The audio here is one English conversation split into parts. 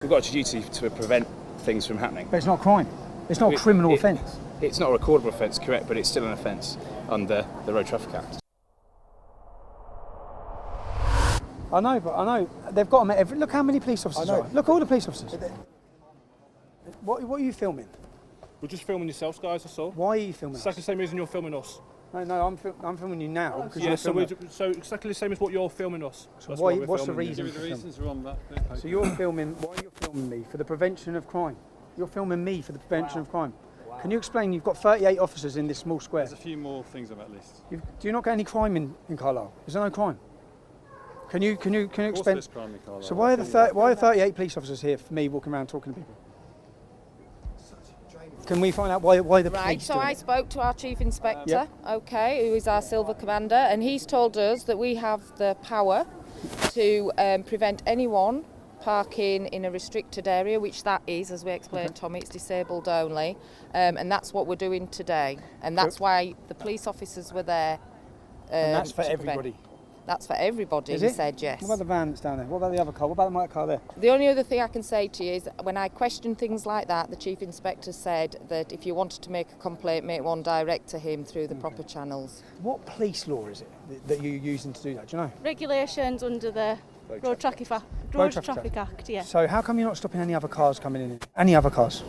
We've got a duty to prevent things from happening. But it's not a crime. It's not a criminal offence. It's not a recordable offence, correct, but it's still an offence under the Road Traffic Act. I know. They've got them at every... Look how many police officers there are. Look, all the police officers. What are you filming? We're just filming yourselves, guys, that's all. Why are you filming us? Exactly the same reason you're filming us. No, I'm filming you now. Because Yeah, you're so filming exactly the same as what you're filming us. So that's what's the reason? The reasons are on that paper. So you're filming... Why are you filming me? For the prevention of crime. You're filming me for the prevention of crime. Can you explain? You've got 38 officers in this small square. There's a few more things on that list. Do you not get any crime in Carlisle? Is there no crime? Can you explain? There's crime in Carlisle. So why are 38 police officers here for me walking around talking to people? Can we find out why the police Right, so doing I it? spoke to our Chief Inspector, Yep. okay, who is our Silver Commander, and he's told us that we have the power to prevent anyone parking in a restricted area, which that is, as we explained, Tommy, it's disabled only, and that's what we're doing today, and that's why the police officers were there. And that's for to prevent. everybody. That's for everybody, Is he it? said, yes. What about the van that's down there? What about the other car? What about the white car there? The only other thing I can say to you is when I question things like that, the Chief Inspector said that if you wanted to make a complaint, make one direct to him through the proper channels. What police law is it that you're using to do that? Do you know? Regulations under the Road Traffic Act, yeah. So how come you're not stopping any other cars coming in? Any other cars?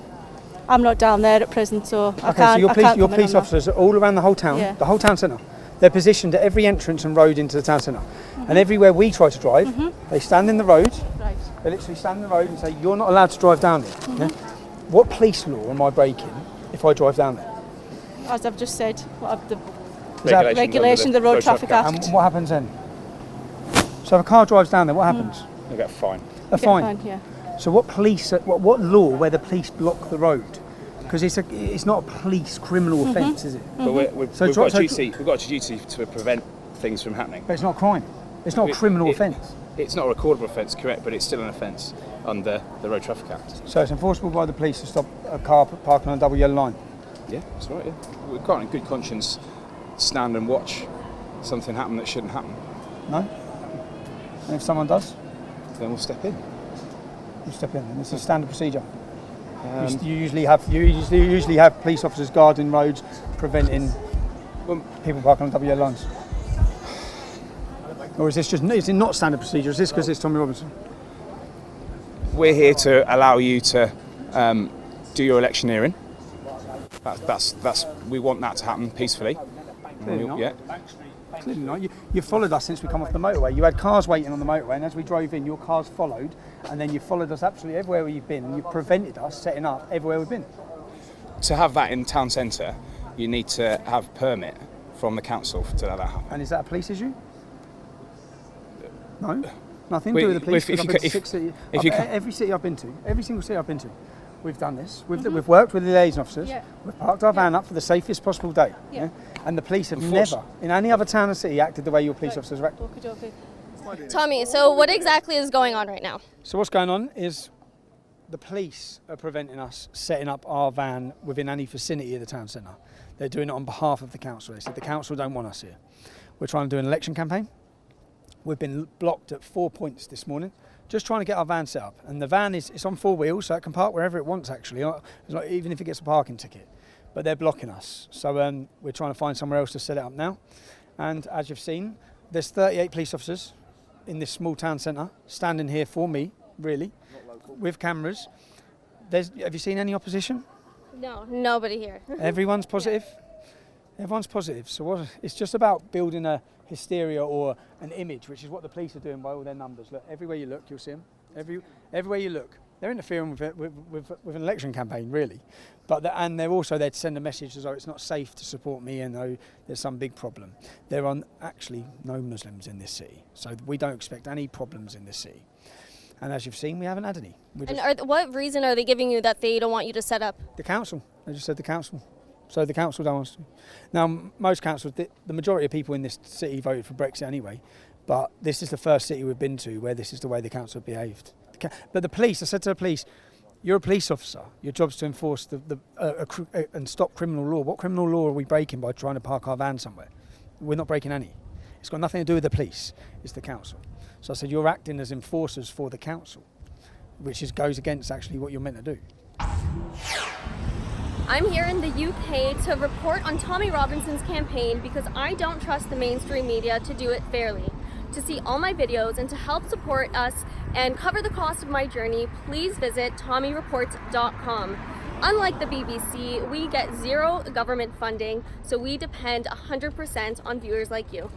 I'm not down there at present, so I Okay, can't. so your police officers are all around the whole town, Yeah. the whole town centre. They're positioned at every entrance and road into the town centre. And everywhere we try to drive, they stand in the road. Right. They literally stand in the road and say, you're not allowed to drive down here. Yeah? What police law am I breaking if I drive down there? As I've just said, what are the Regulations of the Road Traffic Act. And what happens then? So if a car drives down there, what happens? They get a fine. A fine. Yeah. So what law where the police block the road? Because it's not a police criminal offence, is it? But we've got a duty to prevent things from happening. But it's not a crime. It's not a criminal offence. It's not a recordable offence, correct, but it's still an offence under the Road Traffic Act. So it's enforceable by the police to stop a car parking on a double yellow line. Yeah, that's right, yeah. We can't in good conscience stand and watch something happen that shouldn't happen. No? And if someone does, Then we'll step in. you step in. And this is standard procedure. You usually have police officers guarding roads, preventing people parking on double yellow lines. Or is it not standard procedure? Is this because it's Tommy Robinson? We're here to allow you to do your electioneering. We want that to happen peacefully. Clearly not. Yeah. Clearly not. You followed us since we come off the motorway. You had cars waiting on the motorway, and as we drove in, your cars followed, and then you followed us absolutely everywhere you've been, and you prevented us setting up everywhere we've been. To have that in town centre, you need to have a permit from the council to let that happen. And is that a police issue? No, nothing to do with the police. Every city I've been to, every single city I've been to, we've done this. We've worked with the liaison officers. Yeah. We've parked our van up for the safest possible day. Yeah. And the police have never, in any other town or city, acted the way your police officers are acting. Okay. Tommy, so what exactly is going on right now? So what's going on is the police are preventing us setting up our van within any vicinity of the town centre. They're doing it on behalf of the council. They said the council don't want us here. We're trying to do an election campaign. We've been blocked at 4 points this morning, just trying to get our van set up. And the van it's on 4 wheels, so it can park wherever it wants actually, even if it gets a parking ticket. But they're blocking us. So we're trying to find somewhere else to set it up now. And as you've seen, there's 38 police officers in this small town centre, standing here for me, really, with cameras. Have you seen any opposition? No, nobody here. Everyone's positive? Everyone's positive. So it's just about building a hysteria or an image, which is what the police are doing by all their numbers. Look, everywhere you look, you'll see them. Everywhere you look. They're interfering with an election campaign, really. And they're also there to send a message as though it's not safe to support me and though there's some big problem. There are actually no Muslims in this city, so we don't expect any problems in this city. And as you've seen, we haven't had any. What reason are they giving you that they don't want you to set up? The council. They just said the council. So the council don't want us to. Now, most councils, the majority of people in this city voted for Brexit anyway, but this is the first city we've been to where this is the way the council behaved. But the police, I said to the police, you're a police officer. Your job's to enforce and stop criminal law. What criminal law are we breaking by trying to park our van somewhere? We're not breaking any. It's got nothing to do with the police. It's the council. So I said, you're acting as enforcers for the council. goes against actually what you're meant to do. I'm here in the UK to report on Tommy Robinson's campaign because I don't trust the mainstream media to do it fairly. To see all my videos and to help support us and cover the cost of my journey, please visit TommyReports.com. Unlike the BBC, we get zero government funding, so we depend 100% on viewers like you.